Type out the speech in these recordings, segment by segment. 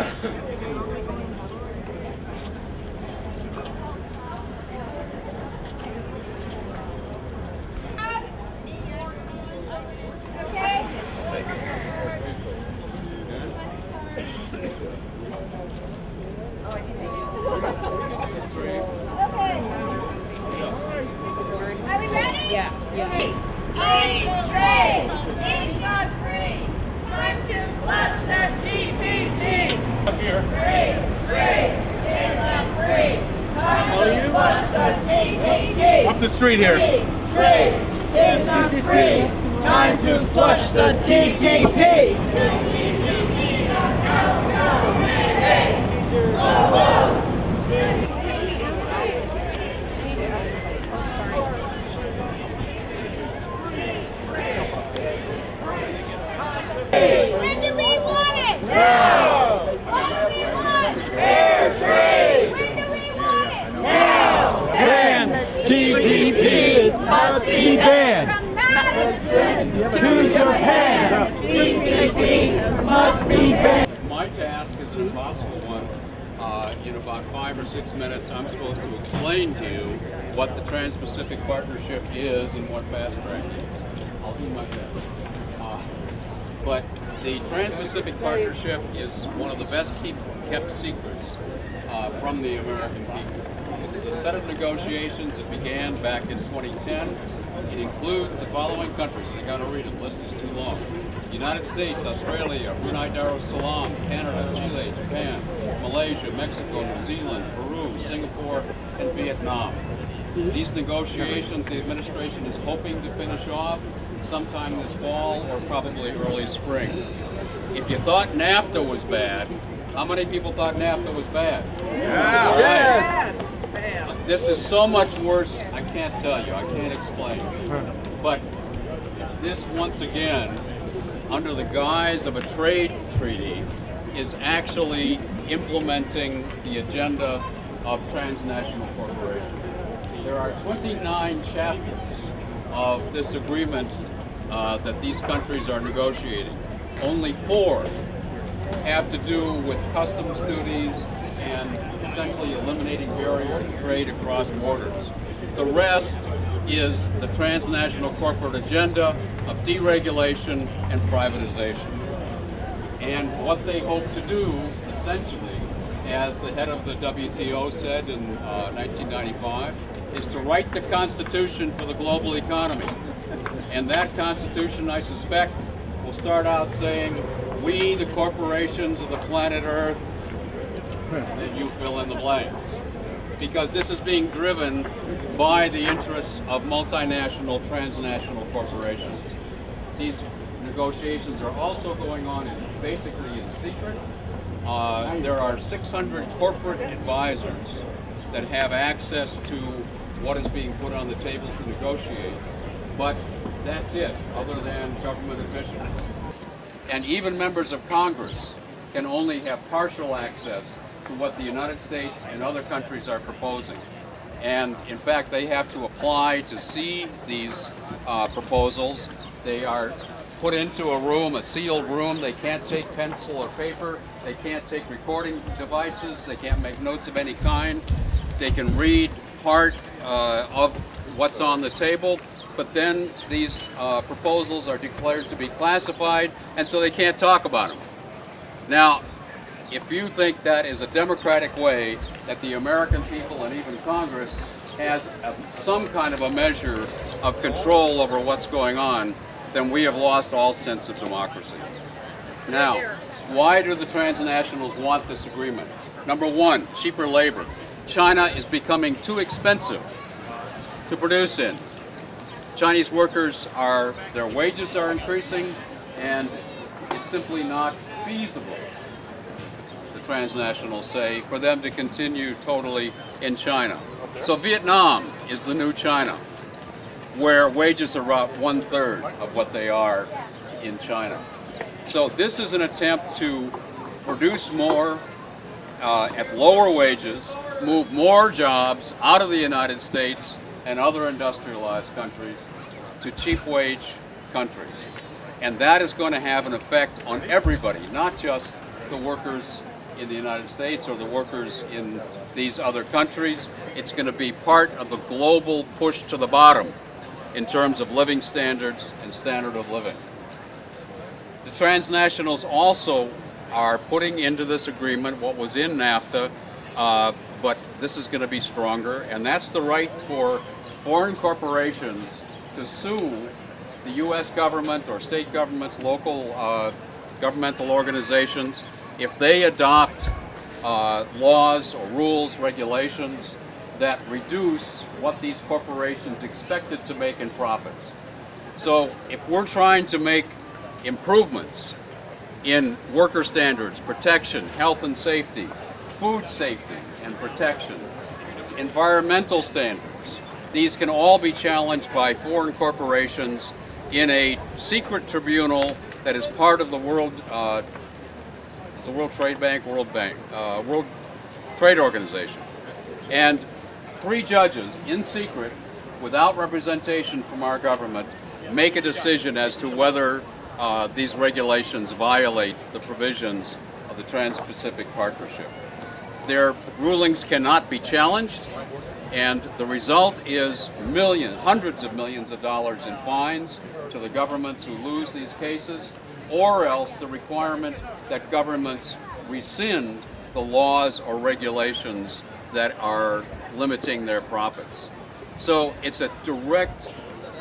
Free trade! It's not free! Time to flush the TPP! Free trade! It's not free! Time to flush the TPP! Up the street here. Free trade is not free. Time to flush the TPP. The TPP has got to go away! Go home! When do we want it? Now! What do we want? Fair trade! When do we want it? Now! Ban! TPP must be banned! From Madison To Japan! TPP must be banned! My task is an impossible one. In about 5 or 6 minutes, I'm supposed to explain to you what the Trans-Pacific Partnership is and what fast track is. I'll do my best. But the Trans-Pacific Partnership is one of the best kept secrets from the American people. This is a set of negotiations that began back in 2010. It includes the following countries. I got to read it. The list is too long. United States, Australia, Brunei Darussalam, Canada, Chile, Japan, Malaysia, Mexico, New Zealand, Peru, Singapore, and Vietnam. These negotiations the administration is hoping to finish off sometime this fall or probably early spring. If you thought NAFTA was bad, how many people thought NAFTA was bad? Yeah. Yes. This is so much worse, I can't tell you, I can't explain. But this, once again, under the guise of a trade treaty, is actually implementing the agenda of transnational corporations. There are 29 chapters of this agreement that these countries are negotiating. Only 4 have to do with customs duties and essentially eliminating barrier to trade across borders. The rest is the transnational corporate agenda of deregulation and privatization. And what they hope to do, essentially, as the head of the WTO said in 1995, is to write the Constitution for the global economy. And that Constitution, I suspect, will start out saying, we, the corporations of the planet Earth, and you fill in the blanks. Because this is being driven by the interests of multinational, transnational corporations. These negotiations are also going on basically in secret. There are 600 corporate advisors that have access to what is being put on the table to negotiate. But that's it, other than government officials. And even members of Congress can only have partial access to what the United States and other countries are proposing. And in fact, they have to apply to see these proposals. They are put into a room, a sealed room. They can't take pencil or paper. They can't take recording devices. They can't make notes of any kind. They can read part of what's on the table, but then these proposals are declared to be classified, and so they can't talk about them. Now, if you think that is a democratic way that the American people and even Congress has some kind of a measure of control over what's going on, then we have lost all sense of democracy. Now, why do the transnationals want this agreement? Number one, cheaper labor. China is becoming too expensive to produce in. Chinese workers their wages are increasing, and it's simply not feasible, the transnationals say, for them to continue totally in China. So Vietnam is the new China, where wages are about 1/3 of what they are in China. So this is an attempt to produce more at lower wages, move more jobs out of the United States and other industrialized countries to cheap wage countries. And that is going to have an effect on everybody, not just the workers in the United States or the workers in these other countries. It's going to be part of the global push to the bottom in terms of living standards and standard of living. The transnationals also are putting into this agreement what was in NAFTA, but this is going to be stronger, and that's the right for foreign corporations to sue the U.S. government or state governments, local governmental organizations, if they adopt laws or rules, regulations that reduce what these corporations expected to make in profits. So if we're trying to make improvements in worker standards, protection, health and safety, food safety and protection, environmental standards, these can all be challenged by foreign corporations in a secret tribunal that is part of the World Trade Bank, World Trade Organization. And 3 judges, in secret, without representation from our government, make a decision as to whether these regulations violate the provisions of the Trans-Pacific Partnership. Their rulings cannot be challenged, and the result is hundreds of millions of dollars in fines to the governments who lose these cases, or else the requirement that governments rescind the laws or regulations that are limiting their profits. So it's a direct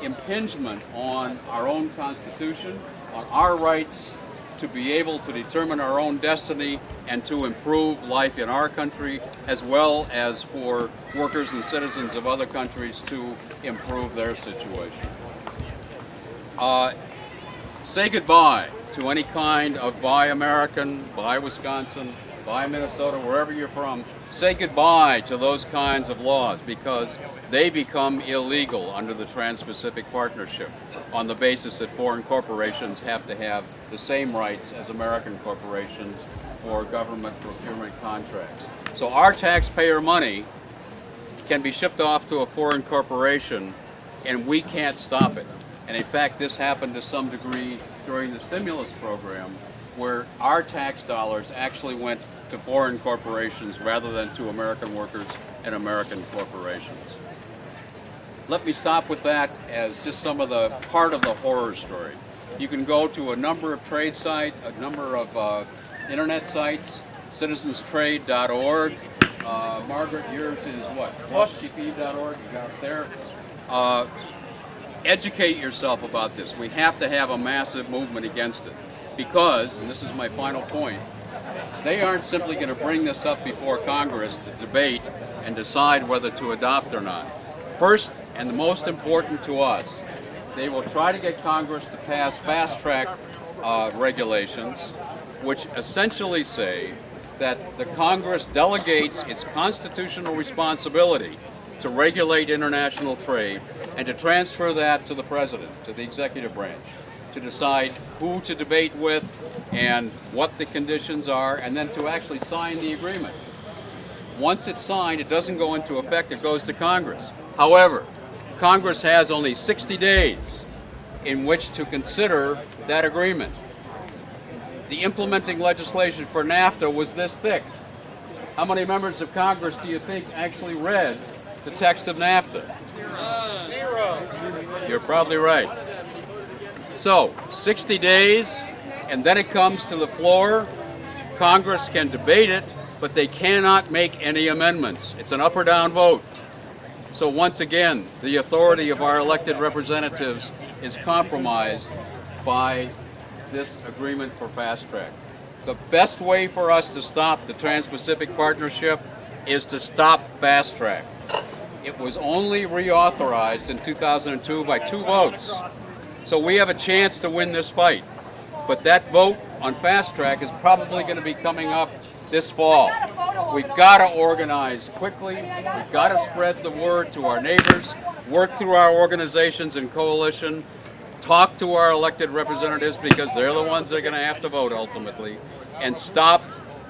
impingement on our own Constitution, on our rights to be able to determine our own destiny and to improve life in our country, as well as for workers and citizens of other countries to improve their situation. Say goodbye to any kind of buy American, buy Wisconsin, buy Minnesota, wherever you're from. Say goodbye to those kinds of laws, because they become illegal under the Trans-Pacific Partnership on the basis that foreign corporations have to have the same rights as American corporations for government procurement contracts. So our taxpayer money can be shipped off to a foreign corporation and we can't stop it. And in fact, this happened to some degree during the stimulus program, where our tax dollars actually went to foreign corporations rather than to American workers and American corporations. Let me stop with that as just some of the part of the horror story. You can go to a number of trade sites, a number of internet sites, citizenstrade.org. Margaret, yours is what? TPP.org, you got it there. Educate yourself about this. We have to have a massive movement against it because, and this is my final point, they aren't simply going to bring this up before Congress to debate and decide whether to adopt or not. First, and the most important to us, they will try to get Congress to pass fast-track regulations, which essentially say that the Congress delegates its constitutional responsibility to regulate international trade and to transfer that to the President, to the executive branch, to decide who to debate with and what the conditions are, and then to actually sign the agreement. Once it's signed, it doesn't go into effect, it goes to Congress. However, Congress has only 60 days in which to consider that agreement. The implementing legislation for NAFTA was this thick. How many members of Congress do you think actually read the text of NAFTA? Zero. You're probably right. So, 60 days, and then it comes to the floor. Congress can debate it, but they cannot make any amendments. It's an up or down vote. So once again, the authority of our elected representatives is compromised by this agreement for fast track. The best way for us to stop the Trans-Pacific Partnership is to stop fast track. It was only reauthorized in 2002 by 2 votes. So we have a chance to win this fight. But that vote on fast track is probably going to be coming up this fall. We've got to organize quickly. We've got to spread the word to our neighbors, work through our organizations and coalition, talk to our elected representatives because they're the ones that are going to have to vote ultimately, and stop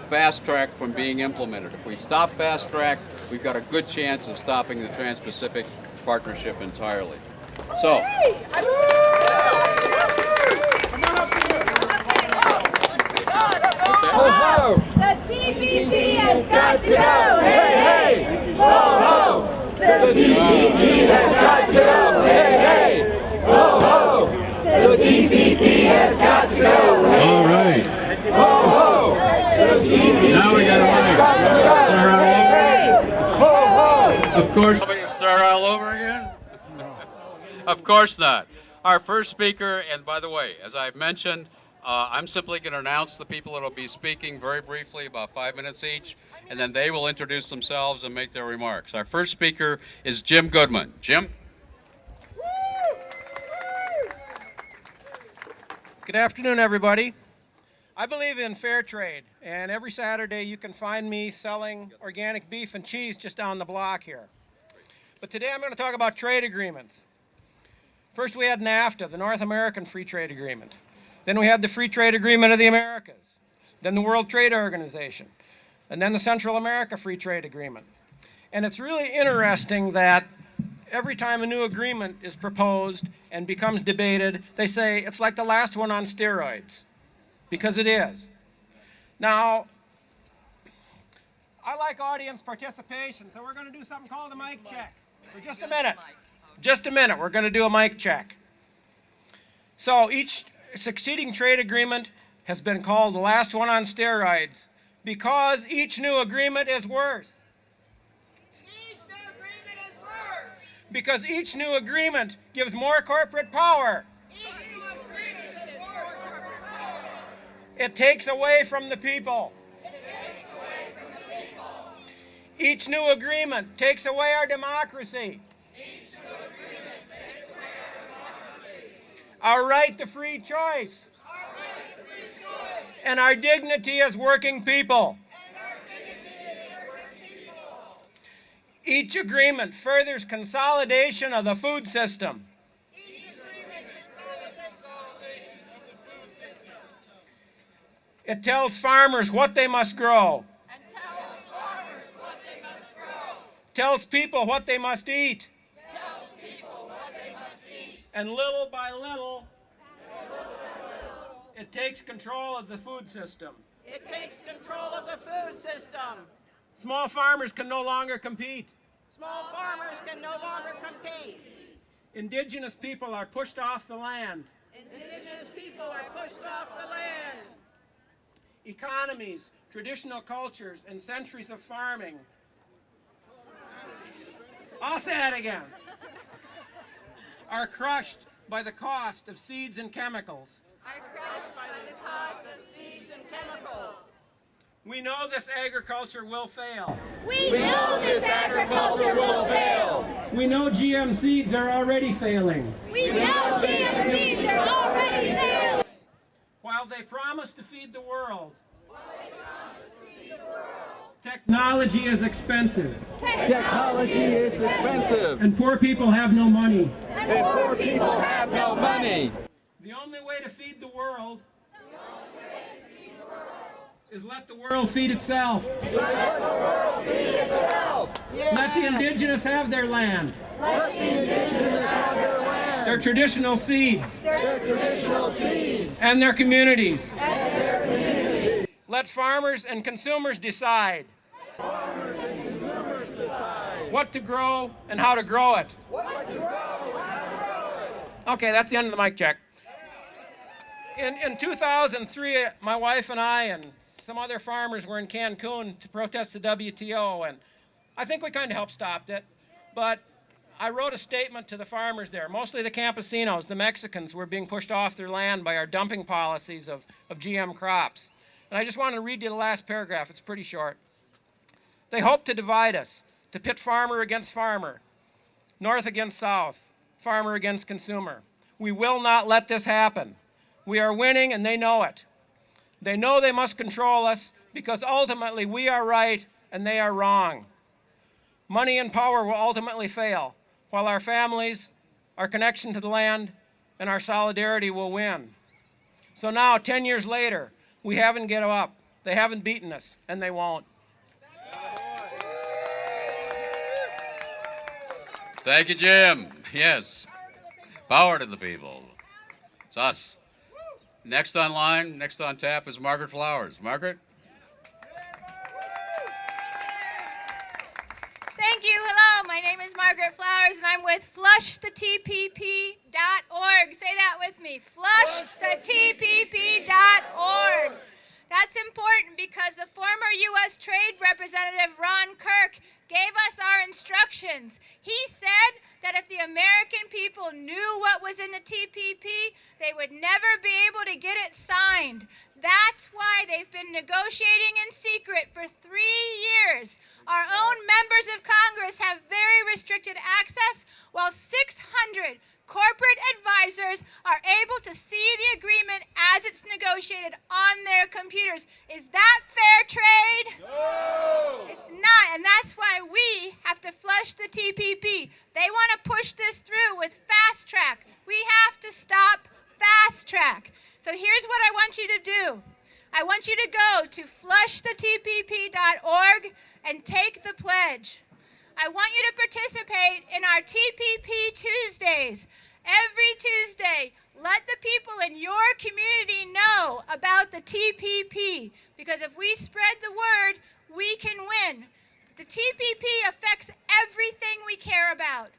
fast track from being implemented. If we stop fast track, we've got a good chance of stopping the Trans-Pacific Partnership entirely. So. The TPP got to go. Hey, hey, ho, ho. The TPP has got to go. Hey, hey, ho, ho. The TPP has got to go. Hey, All right. ho, ho. The TPP Now we got has a got to go. Hey, ho, ho. Of course. Want me to start all over again? Of course not. Our first speaker, and by the way, as I mentioned, I'm simply going to announce the people that will be speaking very briefly, about 5 minutes each, and then they will introduce themselves and make their remarks. Our first speaker is Jim Goodman. Jim? Good afternoon, everybody. I believe in fair trade, and every Saturday you can find me selling organic beef and cheese just down the block here. But today I'm going to talk about trade agreements. First we had NAFTA, the North American Free Trade Agreement. Then we had the Free Trade Agreement of the Americas. Then the World Trade Organization. And then the Central America Free Trade Agreement. And it's really interesting that every time a new agreement is proposed and becomes debated, they say it's like the last one on steroids, because it is. Now, I like audience participation, so we're going to do something called a mic check for just a minute. Just a minute, we're going to do a mic check. So each succeeding trade agreement has been called the last one on steroids because each new agreement is worse. Because each new agreement gives more corporate power. It takes away from the people. Each new agreement takes away our democracy. Our right to free choice. And our dignity as working people. Each agreement furthers consolidation of the food system. It tells farmers what they must grow. Tells people what they must eat. And little by little, it takes control of the food system. It takes control of the food system. Small farmers can no longer compete. Small farmers can no longer compete. Indigenous people are pushed off the land. Indigenous people are pushed off the land. Economies, traditional cultures, and centuries of farming. I'll say that again. Are crushed by the cost of seeds and chemicals. Are crushed by the cost of seeds and chemicals. We know this agriculture will fail. We know this agriculture will fail. We know GM seeds are already failing. We know GM seeds are already failing. While they promise to feed the world, technology is expensive. Technology is expensive. And poor people have no money. And poor people have no money. The only way to feed the world is let the world feed itself. Let the world feed itself. Let the indigenous have their land. Let the indigenous have their land. Their traditional seeds. Their traditional seeds. And their communities. And their communities. Let farmers and consumers decide. What to grow and how to grow it. Okay, that's the end of the mic check. In 2003, my wife and I and some other farmers were in Cancun to protest the WTO, and I think we kind of helped stop it. But I wrote a statement to the farmers there. Mostly the campesinos, the Mexicans, were being pushed off their land by our dumping policies of GM crops. And I just want to read you the last paragraph. It's pretty short. They hope to divide us, to pit farmer against farmer, north against south, farmer against consumer. We will not let this happen. We are winning and they know it. They know they must control us because ultimately we are right and they are wrong. Money and power will ultimately fail, while our families, our connection to the land, and our solidarity will win. So now, 10 years later, we haven't given up. They haven't beaten us, and they won't. Thank you, Jim. Yes. Power to the people. It's us. Next on line, next on tap is Margaret Flowers. Margaret? Hello, my name is Margaret Flowers, and I'm with flushthetpp.org. Say that with me, flushthetpp.org. That's important because the former U.S. Trade Representative Ron Kirk gave us our instructions. He said that if the American people knew what was in the TPP, they would never be able to get it signed. That's why they've been negotiating in secret for 3 years. Our own members of Congress have very restricted access, while 600 corporate advisors are able to see the agreement as it's negotiated on their computers. Is that fair trade? No! It's not, and that's why we have to flush the TPP. They want to push this through with fast track. We have to stop fast track. So here's what I want you to do. I want you to go to flushthetpp.org and take the pledge. I want you to participate in our TPP Tuesdays. Every Tuesday, let the people in your community know about the TPP, because if we spread the word, we can win. The TPP affects everything we care about: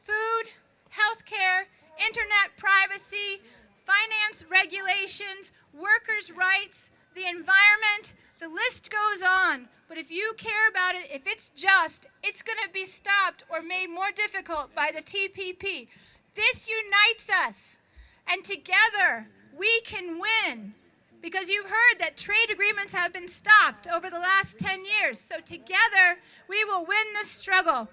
food, healthcare, internet privacy, finance regulations, workers' rights, the environment. The list goes on. But if you care about it, if it's just, it's going to be stopped or made more difficult by the TPP. This unites us, and together we can win, because you've heard that trade agreements have been stopped over the last 10 years. So together we will win this struggle.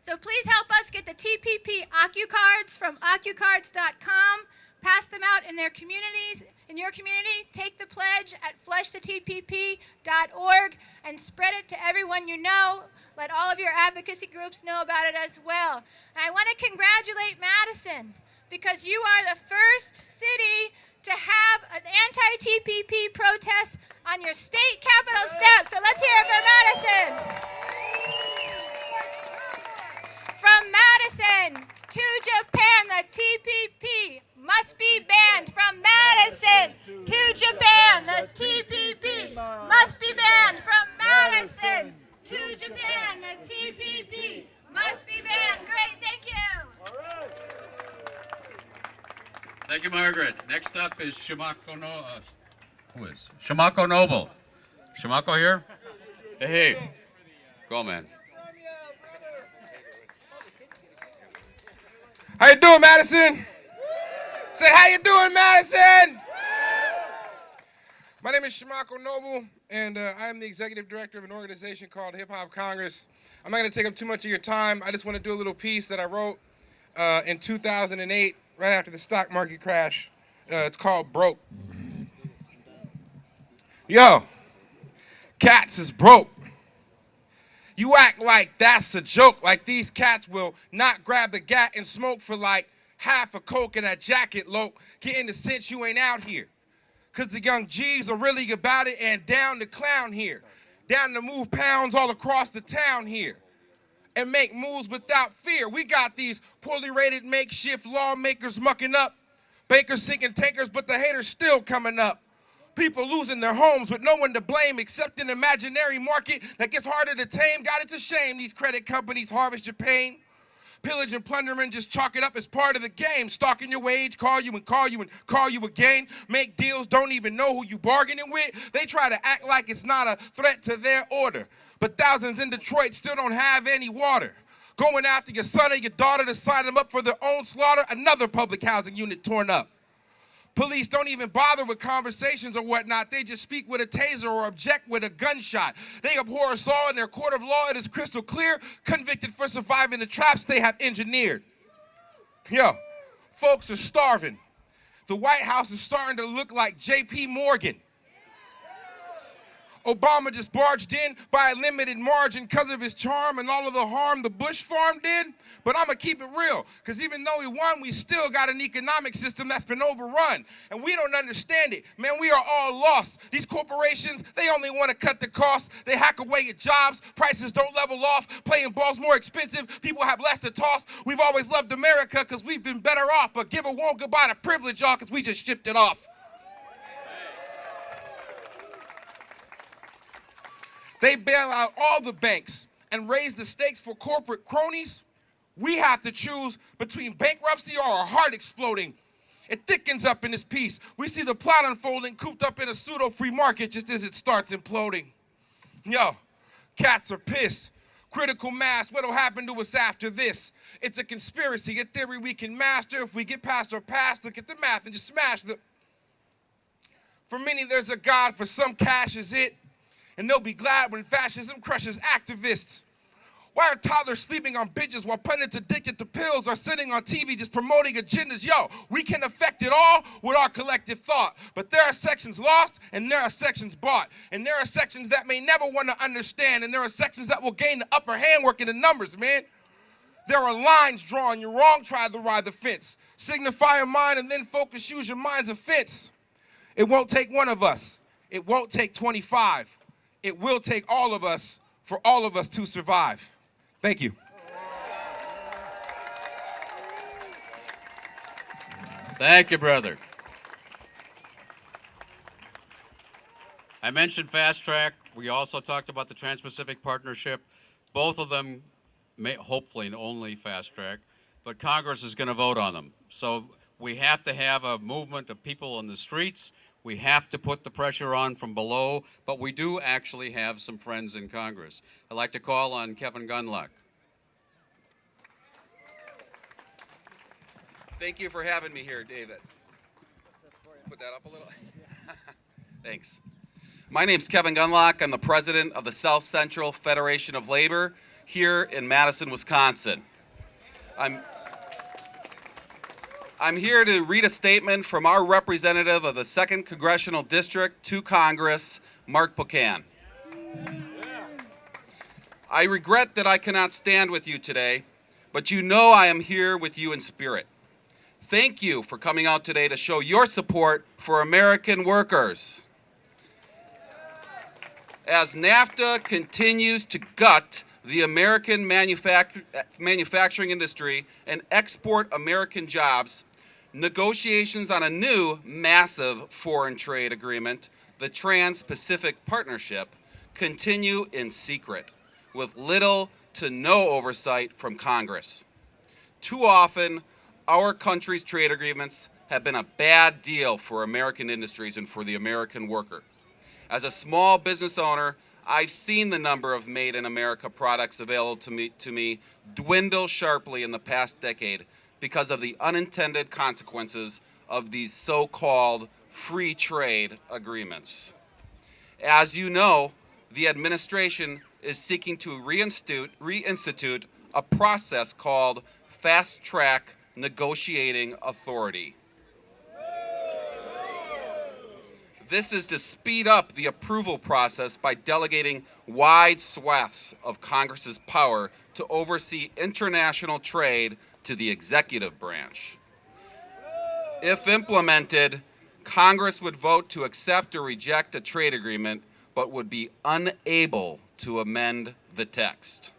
So please help us get the TPP OccuCards from OccuCards.com. Pass them out in their communities. In your community, take the pledge at flushthetpp.org and spread it to everyone you know. Let all of your advocacy groups know about it as well. And I want to congratulate Madison, because you are the first city to have an anti-TPP protest on your state capitol steps. So let's hear it for Madison. From Madison to Japan, the TPP must be banned. From Madison to Japan, the TPP must be banned. From Madison to Japan, the TPP must be banned. Great, thank you. Thank you, Margaret. Next up is Shimako who is? Shimako Noble. Shimako here? Hey. Go, man. How you doing, Madison? Said, how you doing, Madison? My name is Shimako Noble, and I am the executive director of an organization called Hip Hop Congress. I'm not going to take up too much of your time. I just want to do a little piece that I wrote in 2008, right after the stock market crash. It's called Broke. Yo, cats is broke. You act like that's a joke, like these cats will not grab the gat and smoke for like half a Coke in that jacket, low, getting the sense you ain't out here. Cause the young G's are really about it and down to clown here. Down to move pounds all across the town here. And make moves without fear. We got these poorly rated makeshift lawmakers mucking up. Bakers sinking tankers, but the haters still coming up. People losing their homes with no one to blame except an imaginary market that gets harder to tame. God, it's a shame these credit companies harvest your pain. Pillage and plundering, just chalk it up as part of the game. Stalking your wage, call you and call you and call you again. Make deals, don't even know who you bargaining with. They try to act like it's not a threat to their order. But thousands in Detroit still don't have any water. Going after your son or your daughter to sign them up for their own slaughter. Another public housing unit torn up. Police don't even bother with conversations or whatnot. They just speak with a taser or object with a gunshot. They abhor us all in their court of law. It is crystal clear, convicted for surviving the traps they have engineered. Yo, folks are starving. The White House is starting to look like J.P. Morgan. Obama just barged in by a limited margin because of his charm and all of the harm the Bush farm did. But I'm going to keep it real, because even though he won, we still got an economic system that's been overrun. And we don't understand it. Man, we are all lost. These corporations, they only want to cut the costs. They hack away at jobs. Prices don't level off. Playing ball's more expensive. People have less to toss. We've always loved America because we've been better off. But give a won't goodbye to privilege, y'all, because we just shipped it off. They bail out all the banks and raise the stakes for corporate cronies, we have to choose between bankruptcy or our heart exploding. It thickens up in this piece. We see the plot unfolding, cooped up in a pseudo-free market just as it starts imploding. Yo, cats are pissed. Critical mass, what'll happen to us after this? It's a conspiracy, a theory we can master. If we get past our past, look at the math and just smash the... For many, there's a God, for some cash is it. And they'll be glad when fascism crushes activists. Why are toddlers sleeping on bitches while pundits addicted to pills are sitting on TV just promoting agendas? Yo, we can affect it all with our collective thought. But there are sections lost and there are sections bought. And there are sections that may never want to understand. And there are sections that will gain the upper hand working the numbers, man. There are lines drawn. You're wrong, try to ride the fence. Signify your mind and then focus, use your mind's offense. It won't take one of us. It won't take 25. It will take all of us for all of us to survive. Thank you. Thank you, brother. I mentioned Fast Track. We also talked about the Trans-Pacific Partnership. Both of them may hopefully only Fast Track, but Congress is going to vote on them. So we have to have a movement of people in the streets. We have to put the pressure on from below, but we do actually have some friends in Congress. I'd like to call on Kevin Gunlock. Thank you for having me here, David. Put that up a little. Thanks. My name's Kevin Gunlock. I'm the president of the South Central Federation of Labor here in Madison, Wisconsin. I'm here to read a statement from our representative of the 2nd Congressional District to Congress, Mark Buchan. I regret that I cannot stand with you today, but you know I am here with you in spirit. Thank you for coming out today to show your support for American workers. As NAFTA continues to gut the American manufacturing industry and export American jobs, negotiations on a new massive foreign trade agreement, the Trans-Pacific Partnership, continue in secret with little to no oversight from Congress. Too often, our country's trade agreements have been a bad deal for American industries and for the American worker. As a small business owner, I've seen the number of Made in America products available to me dwindle sharply in the past decade because of the unintended consequences of these so-called free trade agreements. As you know, the administration is seeking to reinstitute a process called Fast Track Negotiating Authority. This is to speed up the approval process by delegating wide swaths of Congress's power to oversee international trade to the executive branch. If implemented, Congress would vote to accept or reject a trade agreement, but would be unable to amend the text.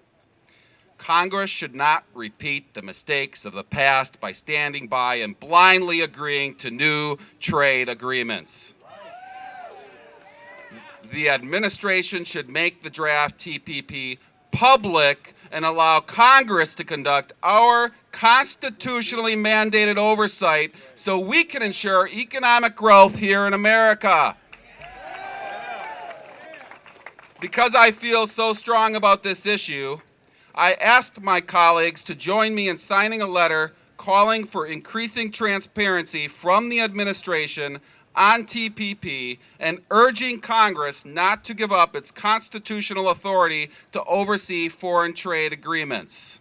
Congress should not repeat the mistakes of the past by standing by and blindly agreeing to new trade agreements. The administration should make the draft TPP public and allow Congress to conduct our constitutionally mandated oversight so we can ensure economic growth here in America. Because I feel so strong about this issue, I asked my colleagues to join me in signing a letter calling for increasing transparency from the administration on TPP and urging Congress not to give up its constitutional authority to oversee foreign trade agreements.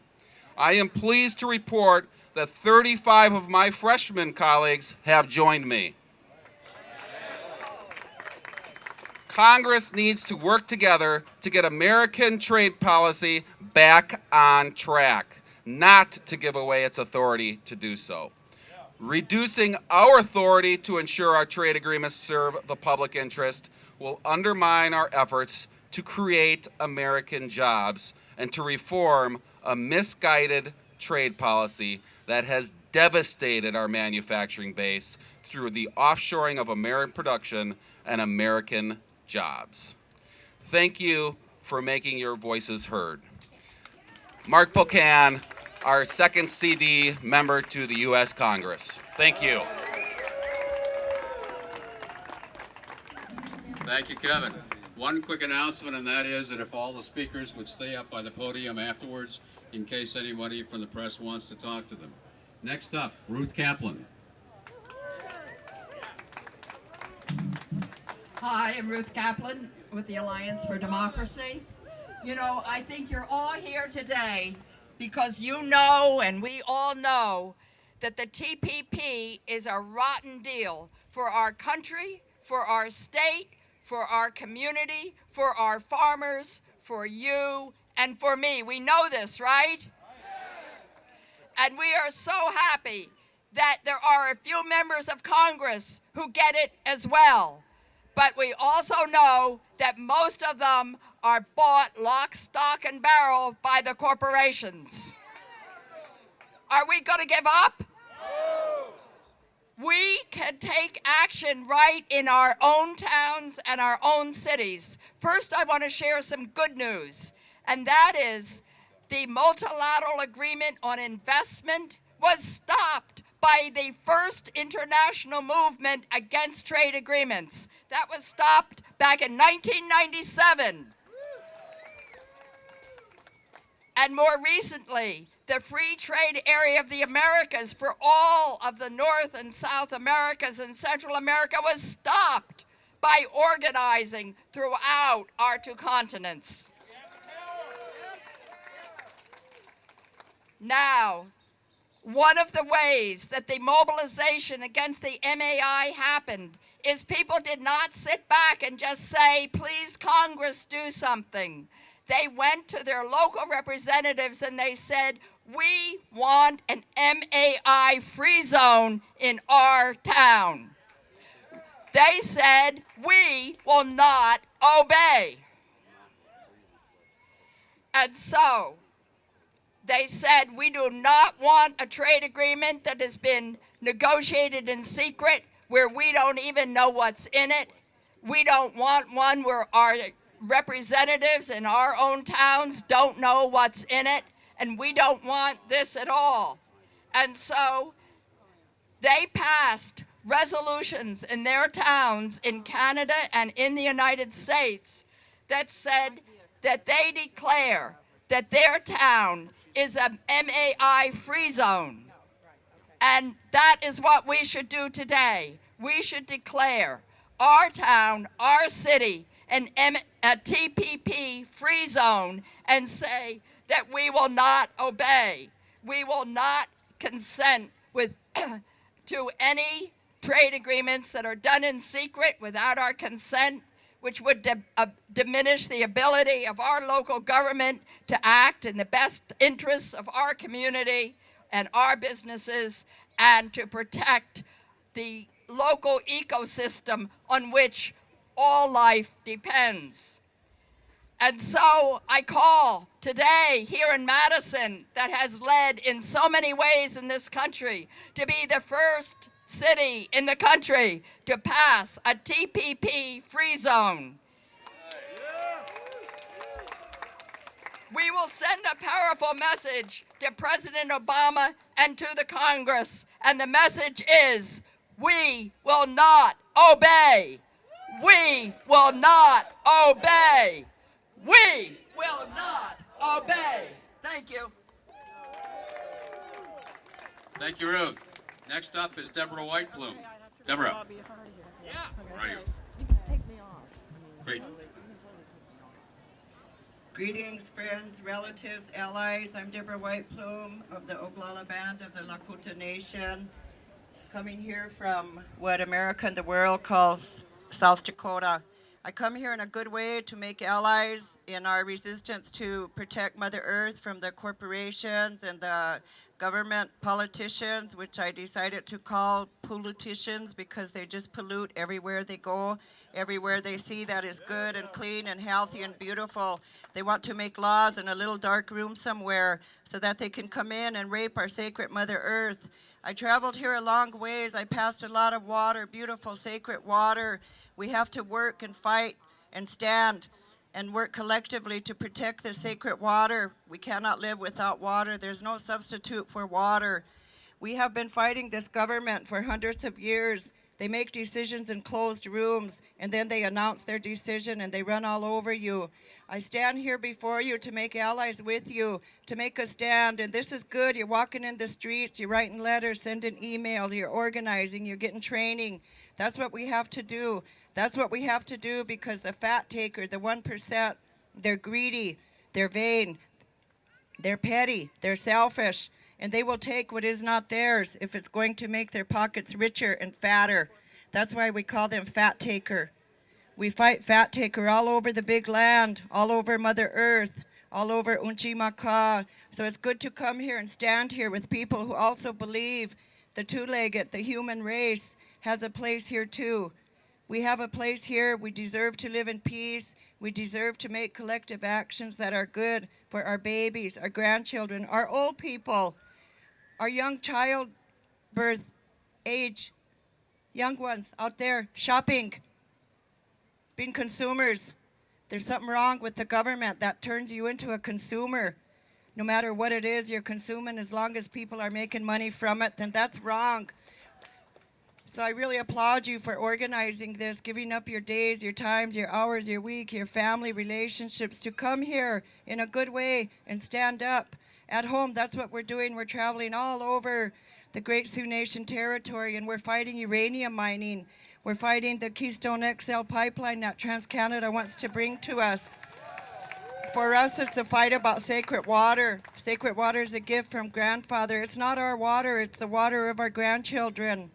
I am pleased to report that 35 of my freshman colleagues have joined me. Congress needs to work together to get American trade policy back on track, not to give away its authority to do so. Reducing our authority to ensure our trade agreements serve the public interest will undermine our efforts to create American jobs and to reform a misguided trade policy that has devastated our manufacturing base through the offshoring of American production and American jobs. Thank you for making your voices heard. Mark Pocan, our second CD member to the U.S. Congress. Thank you. Thank you, Kevin. One quick announcement, and that is that if all the speakers would stay up by the podium afterwards, in case anybody from the press wants to talk to them. Next up, Ruth Kaplan. Hi, I'm Ruth Kaplan with the Alliance for Democracy. You know, I think you're all here today because you know, and we all know, that the TPP is a rotten deal for our country, for our state, for our community, for our farmers, for you, and for me. We know this, right? And we are so happy that there are a few members of Congress who get it as well. But we also know that most of them are bought lock, stock, and barrel by the corporations. Are we going to give up? We can take action right in our own towns and our own cities. First, I want to share some good news, and that is the multilateral agreement on investment was stopped by the first international movement against trade agreements. That was stopped back in 1997. And more recently, the free trade area of the Americas for all of the North and South Americas and Central America was stopped by organizing throughout our two continents. Now, one of the ways that the mobilization against the MAI happened is people did not sit back and just say, please, Congress, do something. They went to their local representatives and they said, we want an MAI-free zone in our town. They said, we will not obey. And so, they said, we do not want a trade agreement that has been negotiated in secret, where we don't even know what's in it. We don't want one where our representatives in our own towns don't know what's in it, and we don't want this at all. And so they passed resolutions in their towns in Canada and in the United States that said that they declare that their town is a MAI-free zone. And that is what we should do today. We should declare our town, our city, a TPP-free zone and say that we will not obey. We will not consent to any trade agreements that are done in secret without our consent, which would diminish the ability of our local government to act in the best interests of our community and our businesses, and to protect the local ecosystem on which all life depends. And so I call today here in Madison, that has led in so many ways in this country, to be the first city in the country to pass a TPP-free zone. We will send a powerful message to President Obama and to the Congress, and the message is, we will not obey. We will not obey. We will not obey. Thank you. Thank you, Ruth. Next up is Deborah Whiteplume. Deborah. Where are you? Great. Greetings, friends, relatives, allies. I'm Deborah Whiteplume of the Oglala Band of the Lakota Nation, coming here from what America and the world calls South Dakota. I come here in a good way to make allies in our resistance to protect Mother Earth from the corporations and the government politicians, which I decided to call politicians because they just pollute everywhere they go. Everywhere they see that is good and clean and healthy and beautiful, they want to make laws in a little dark room somewhere so that they can come in and rape our sacred Mother Earth. I traveled here a long ways. I passed a lot of water, beautiful sacred water. We have to work and fight and stand and work collectively to protect the sacred water. We cannot live without water. There's no substitute for water. We have been fighting this government for hundreds of years. They make decisions in closed rooms, and then they announce their decision, and they run all over you. I stand here before you to make allies with you, to make a stand, and this is good. You're walking in the streets, you're writing letters, sending emails, you're organizing, you're getting training. That's what we have to do. That's what we have to do, because the fat taker, the 1%, they're greedy, they're vain, they're petty, they're selfish, and they will take what is not theirs if it's going to make their pockets richer and fatter. That's why we call them fat taker. We fight fat taker all over the big land, all over Mother Earth, all over Unchimaka. So it's good to come here and stand here with people who also believe the two-legged, the human race, has a place here too. We have a place here. We deserve to live in peace. We deserve to make collective actions that are good for our babies, our grandchildren, our old people, our young childbirth age, young ones out there shopping, being consumers. There's something wrong with the government that turns you into a consumer. No matter what it is you're consuming, as long as people are making money from it, then that's wrong. So I really applaud you for organizing this, giving up your days, your times, your hours, your week, your family relationships to come here in a good way and stand up. At home, that's what we're doing. We're traveling all over the Great Sioux Nation territory, and we're fighting uranium mining. We're fighting the Keystone XL pipeline that TransCanada wants to bring to us. For us, it's a fight about sacred water. Sacred water is a gift from grandfather. It's not our water, it's the water of our grandchildren.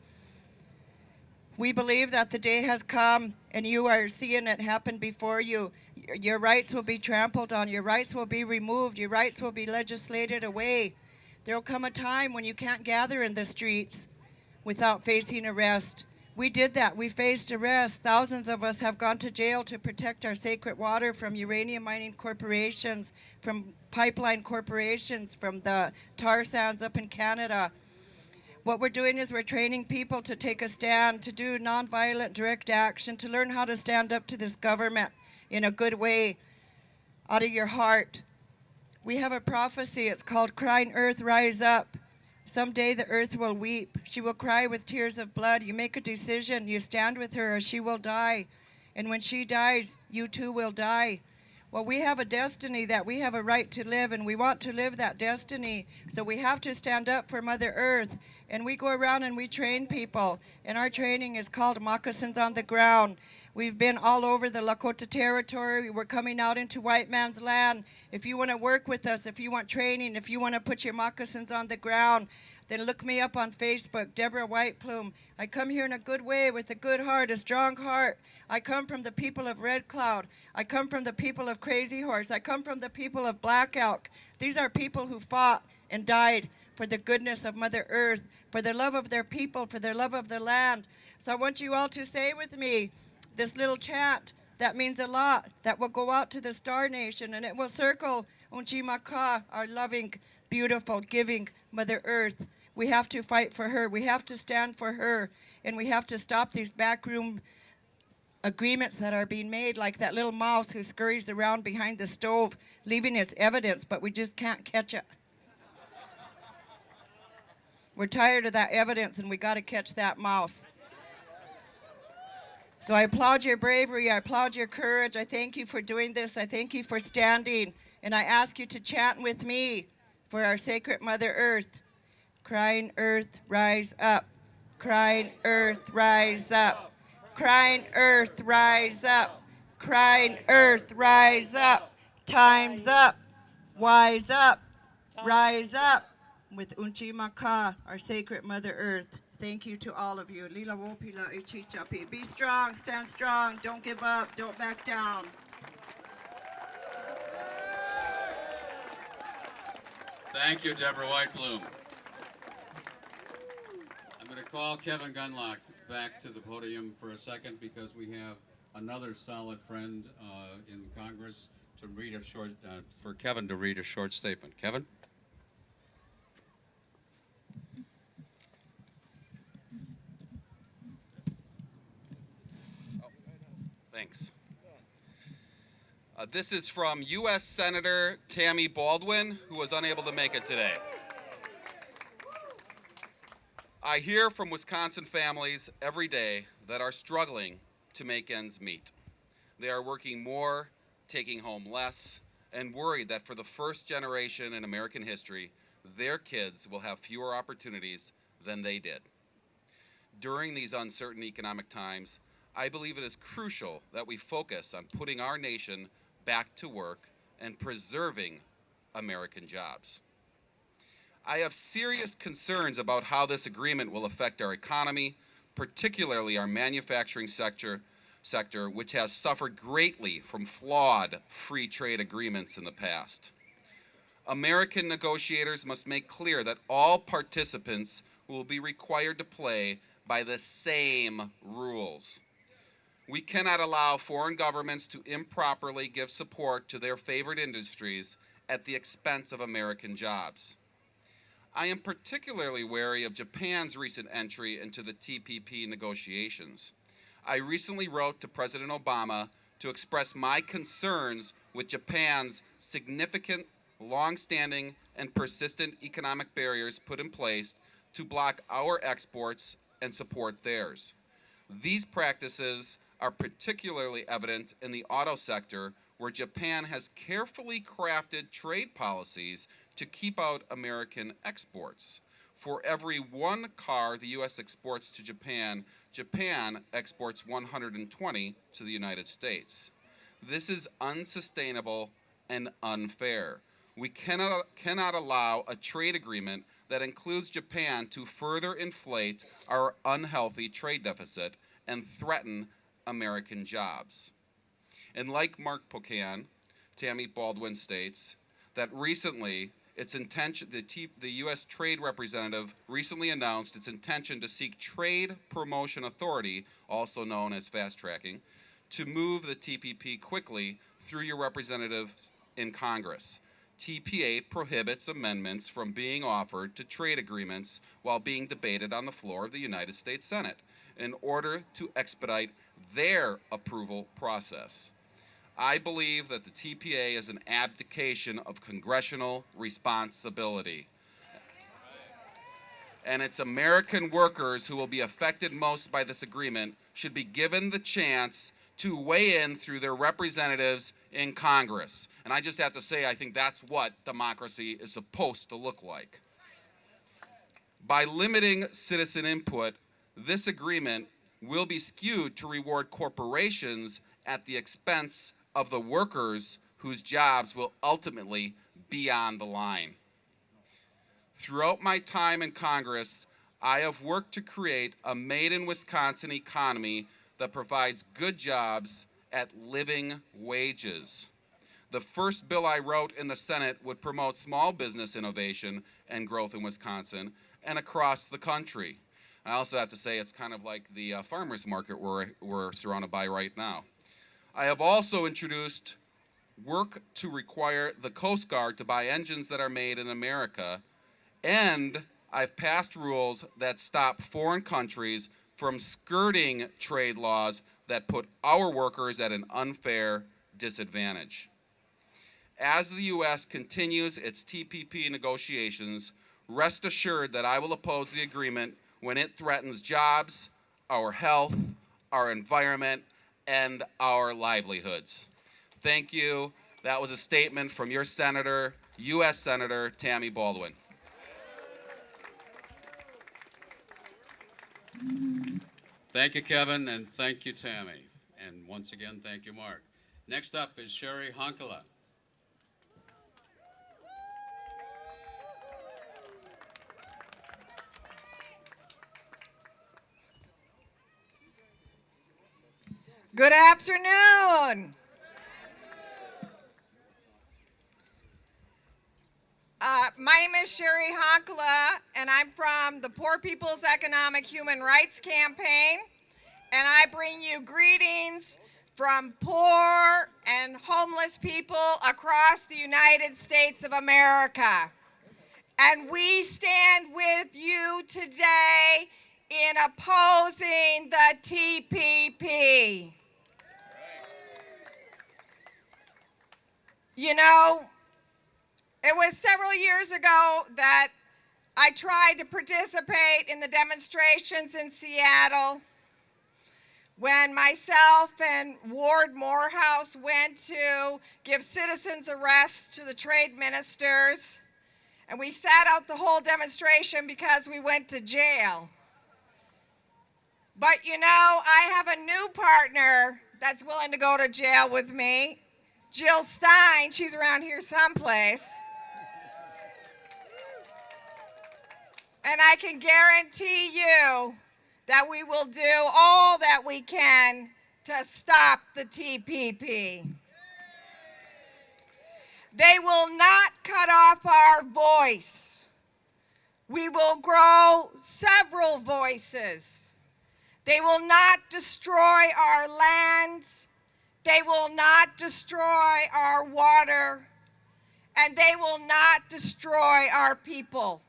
We believe that the day has come, and you are seeing it happen before you. Your rights will be trampled on. Your rights will be removed. Your rights will be legislated away. There will come a time when you can't gather in the streets without facing arrest. We did that. We faced arrest. Thousands of us have gone to jail to protect our sacred water from uranium mining corporations, from pipeline corporations, from the tar sands up in Canada. What we're doing is we're training people to take a stand, to do nonviolent direct action, to learn how to stand up to this government in a good way, out of your heart. We have a prophecy. It's called Crying Earth, Rise Up. Someday the earth will weep. She will cry with tears of blood. You make a decision. You stand with her or she will die. And when she dies, you too will die. Well, we have a destiny that we have a right to live, and we want to live that destiny. So we have to stand up for Mother Earth. And we go around and we train people. And our training is called Moccasins on the Ground. We've been all over the Lakota territory. We're coming out into white man's land. If you want to work with us, if you want training, if you want to put your moccasins on the ground, then look me up on Facebook, Deborah White Plume. I come here in a good way with a good heart, a strong heart. I come from the people of Red Cloud. I come from the people of Crazy Horse. I come from the people of Black Elk. These are people who fought and died for the goodness of Mother Earth, for the love of their people, for their love of the land. So I want you all to say with me this little chant that means a lot, that will go out to the Star Nation, and it will circle Unchimaka, our loving, beautiful, giving Mother Earth. We have to fight for her. We have to stand for her, and we have to stop these backroom agreements that are being made, like that little mouse who scurries around behind the stove, leaving its evidence, but we just can't catch it. We're tired of that evidence, and we got to catch that mouse. So I applaud your bravery. I applaud your courage. I thank you for doing this. I thank you for standing. And I ask you to chant with me for our sacred Mother Earth. Crying earth, rise up. Crying earth, rise up. Crying earth, rise up. Crying earth, rise up. Time's up. Wise up. Rise up. With Unchimaka, our sacred Mother Earth. Thank you to all of you. Lila wopila ichichapi. Be strong, stand strong, don't give up, don't back down. Thank you, Deborah White Plume. I'm going to call Kevin Gunlock back to the podium for a second because we have another solid friend in Congress to read a short, for Kevin to read a short statement. Kevin? Thanks. This is from U.S. Senator Tammy Baldwin, who was unable to make it today. I hear from Wisconsin families every day that are struggling to make ends meet. They are working more, taking home less, and worried that for the first generation in American history, their kids will have fewer opportunities than they did. During these uncertain economic times, I believe it is crucial that we focus on putting our nation back to work and preserving American jobs. I have serious concerns about how this agreement will affect our economy, particularly our manufacturing sector, which has suffered greatly from flawed free trade agreements in the past. American negotiators must make clear that all participants will be required to play by the same rules. We cannot allow foreign governments to improperly give support to their favored industries at the expense of American jobs. I am particularly wary of Japan's recent entry into the TPP negotiations. I recently wrote to President Obama to express my concerns with Japan's significant, long-standing, and persistent economic barriers put in place to block our exports and support theirs. These practices are particularly evident in the auto sector, where Japan has carefully crafted trade policies to keep out American exports. For every one car the U.S. exports to Japan, Japan exports 120 to the United States. This is unsustainable and unfair. We cannot allow a trade agreement that includes Japan to further inflate our unhealthy trade deficit and threaten American jobs. And like Mark Pocan, Tammy Baldwin states that recently the U.S. Trade Representative recently announced its intention to seek Trade Promotion Authority, also known as fast tracking, to move the TPP quickly through your representative in Congress. TPA prohibits amendments from being offered to trade agreements while being debated on the floor of the United States Senate in order to expedite their approval process. I believe that the TPA is an abdication of congressional responsibility. And it's American workers who will be affected most by this agreement should be given the chance to weigh in through their representatives in Congress. And I just have to say, I think that's what democracy is supposed to look like. By limiting citizen input, this agreement will be skewed to reward corporations at the expense of the workers whose jobs will ultimately be on the line. Throughout my time in Congress, I have worked to create a made-in-Wisconsin economy that provides good jobs at living wages. The first bill I wrote in the Senate would promote small business innovation and growth in Wisconsin and across the country. I also have to say it's kind of like the farmers market we're surrounded by right now. I have also introduced work to require the Coast Guard to buy engines that are made in America, and I've passed rules that stop foreign countries from skirting trade laws that put our workers at an unfair disadvantage. As the U.S. continues its TPP negotiations, rest assured that I will oppose the agreement when it threatens jobs, our health, our environment, and our livelihoods. Thank you. That was a statement from your Senator, U.S. Senator Tammy Baldwin. Thank you, Kevin, and thank you, Tammy. And once again, thank you, Mark. Next up is Sherry Honkala. Good afternoon. My name is Sherry Honkala, and I'm from the Poor People's Economic Human Rights Campaign, and I bring you greetings from poor and homeless people across the United States of America. And we stand with you today in opposing the TPP. You know, it was several years ago that I tried to participate in the demonstrations in Seattle when myself and Ward Morehouse went to give citizens arrest to the trade ministers. And we sat out the whole demonstration because we went to jail. But you know, I have a new partner that's willing to go to jail with me, Jill Stein. She's around here someplace. And I can guarantee you that we will do all that we can to stop the TPP. They will not cut off our voice. We will grow several voices. They will not destroy our land. They will not destroy our water. And they will not destroy our people.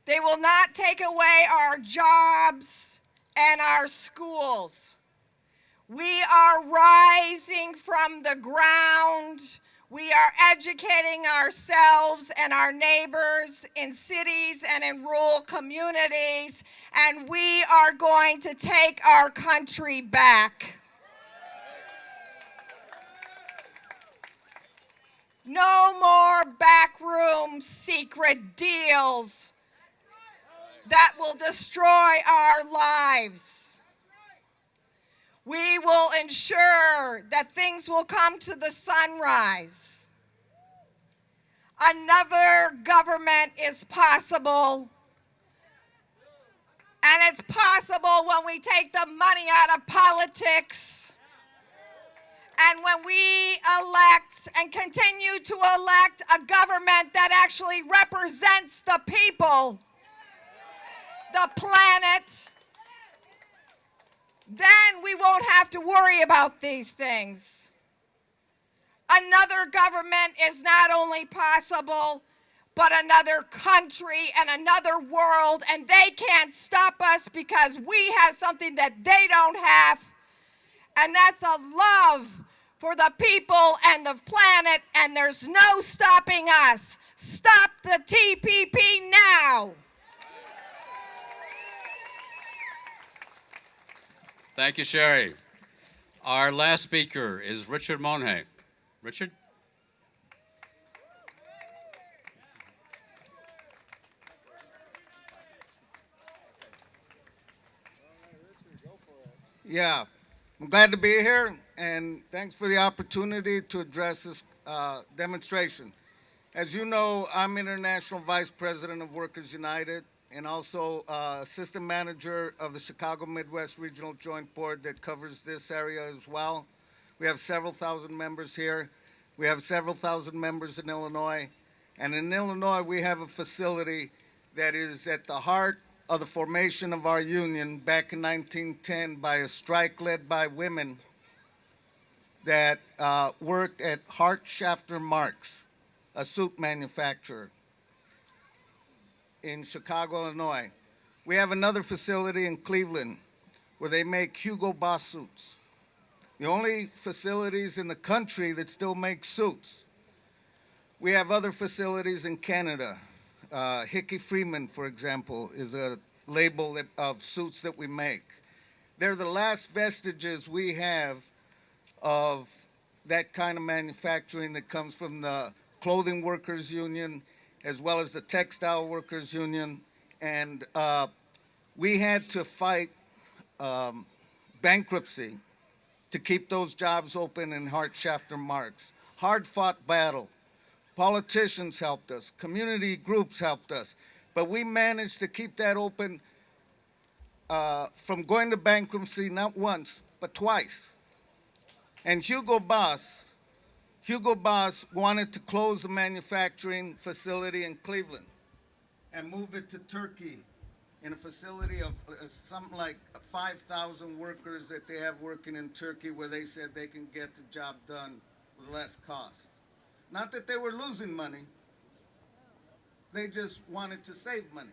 They will not take away our jobs and our schools. We are rising from the ground. We are educating ourselves and our neighbors in cities and in rural communities, and we are going to take our country back. No more backroom secret deals that will destroy our lives. We will ensure that things will come to the sunrise. Another government is possible. And it's possible when we take the money out of politics and when we elect and continue to elect a government that actually represents the people, the planet, then we won't have to worry about these things. Another government is not only possible, but another country and another world, and they can't stop us because we have something that they don't have, and that's a love for the people and the planet, and there's no stopping us. Stop the TPP now. Thank you, Sherry. Our last speaker is Richard Monhay. Richard? Yeah, I'm glad to be here, and thanks for the opportunity to address this demonstration. As you know, I'm International Vice President of Workers United, and also Assistant Manager of the Chicago Midwest Regional Joint Board that covers this area as well. We have several thousand members here. We have several thousand members in Illinois. And in Illinois, we have a facility that is at the heart of the formation of our union back in 1910 by a strike led by women that worked at Hart Shafter Marks, a suit manufacturer in Chicago, Illinois. We have another facility in Cleveland where they make Hugo Boss suits. The only facilities in the country that still make suits. We have other facilities in Canada. Hickey Freeman, for example, is a label of suits that we make. They're the last vestiges we have of that kind of manufacturing that comes from the Clothing Workers Union as well as the Textile Workers Union. And we had to fight bankruptcy to keep those jobs open in Hart Shafter Marks. Hard-fought battle. Politicians helped us. Community groups helped us. But we managed to keep that open from going to bankruptcy not once, but twice. And Hugo Boss wanted to close the manufacturing facility in Cleveland and move it to Turkey in a facility of something like 5,000 workers that they have working in Turkey where they said they can get the job done with less cost. Not that they were losing money, they just wanted to save money.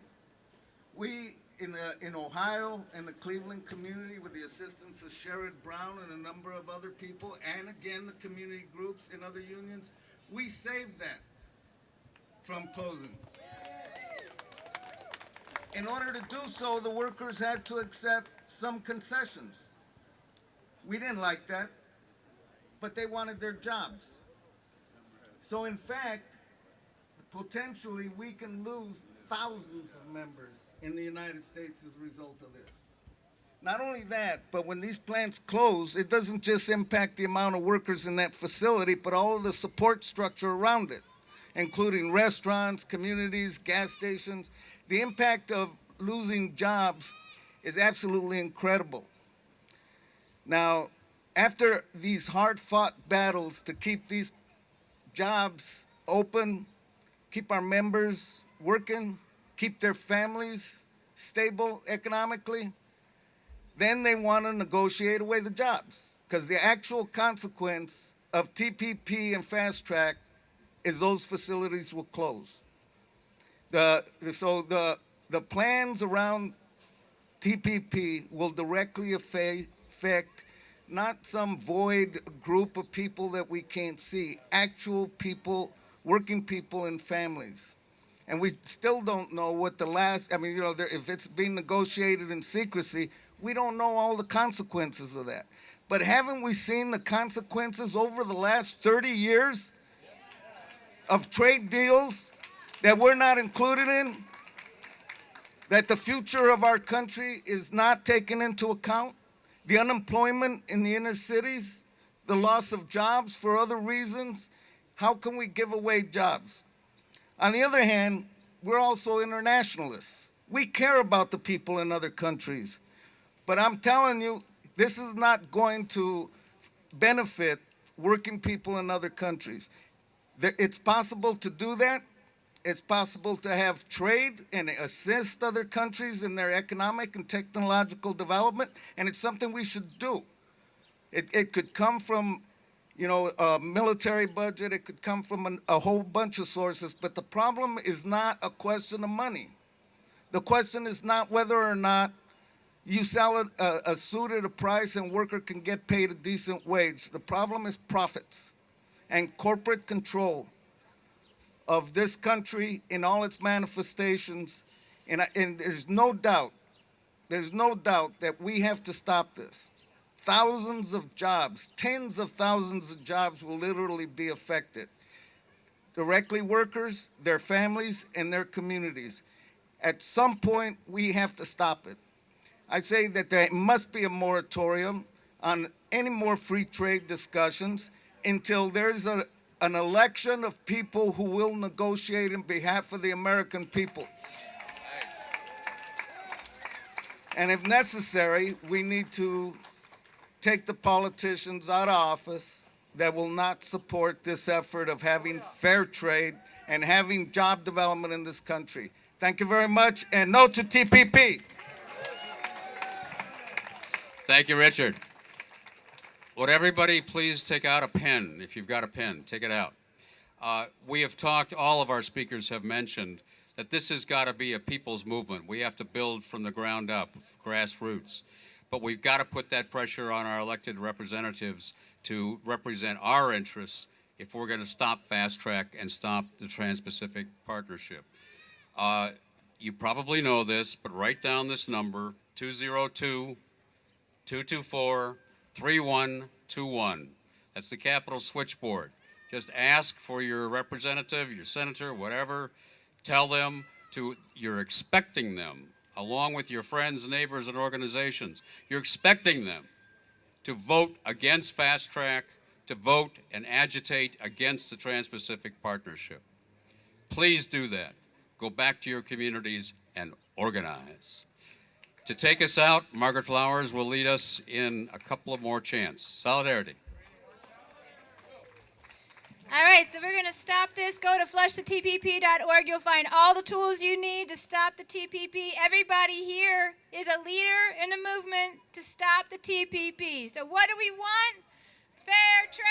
We in Ohio and the Cleveland community with the assistance of Sherrod Brown and a number of other people, and again, the community groups and other unions, we saved that from closing. In order to do so, the workers had to accept some concessions. We didn't like that, but they wanted their jobs. So in fact, potentially we can lose thousands of members in the United States as a result of this. Not only that, but when these plants close, it doesn't just impact the amount of workers in that facility, but all of the support structure around it, including restaurants, communities, gas stations. The impact of losing jobs is absolutely incredible. Now, after these hard-fought battles to keep these jobs open, keep our members working, keep their families stable economically, then they want to negotiate away the jobs, because the actual consequence of TPP and Fast Track is those facilities will close. So the plans around TPP will directly affect not some void group of people that we can't see, actual people, working people and families. And we still don't know what the last, if it's being negotiated in secrecy, we don't know all the consequences of that. But haven't we seen the consequences over the last 30 years of trade deals that we're not included in, that the future of our country is not taken into account? The unemployment in the inner cities, the loss of jobs for other reasons. How can we give away jobs? On the other hand, we're also internationalists. We care about the people in other countries. But I'm telling you, this is not going to benefit working people in other countries. It's possible to do that. It's possible to have trade and assist other countries in their economic and technological development, and it's something we should do. It could come from, a military budget. It could come from a whole bunch of sources, but the problem is not a question of money. The question is not whether or not you sell a suit at a price and worker can get paid a decent wage. The problem is profits and corporate control of this country in all its manifestations, and there's no doubt that we have to stop this. Thousands of jobs, tens of thousands of jobs will literally be affected. Directly workers, their families, and their communities. At some point, we have to stop it. I say that there must be a moratorium on any more free trade discussions until there's an election of people who will negotiate on behalf of the American people. And if necessary, we need to take the politicians out of office that will not support this effort of having fair trade and having job development in this country. Thank you very much, and no to TPP. Thank you, Richard. Would everybody please take out a pen? If you've got a pen, take it out. We have talked, all of our speakers have mentioned that this has got to be a people's movement. We have to build from the ground up, grassroots. But we've got to put that pressure on our elected representatives to represent our interests if we're going to stop Fast Track and stop the Trans-Pacific Partnership. You probably know this, but write down this number, 202-224-3121. That's the Capitol switchboard. Just ask for your representative, your senator, whatever. Tell them you're expecting them, along with your friends, neighbors, and organizations. You're expecting them to vote against Fast Track, to vote and agitate against the Trans-Pacific Partnership. Please do that. Go back to your communities and organize. To take us out, Margaret Flowers will lead us in a couple of more chants. Solidarity. All right, so we're going to stop this. Go to flushthetpp.org. You'll find all the tools you need to stop the TPP. Everybody here is a leader in the movement to stop the TPP. So what do we want? Fair trade.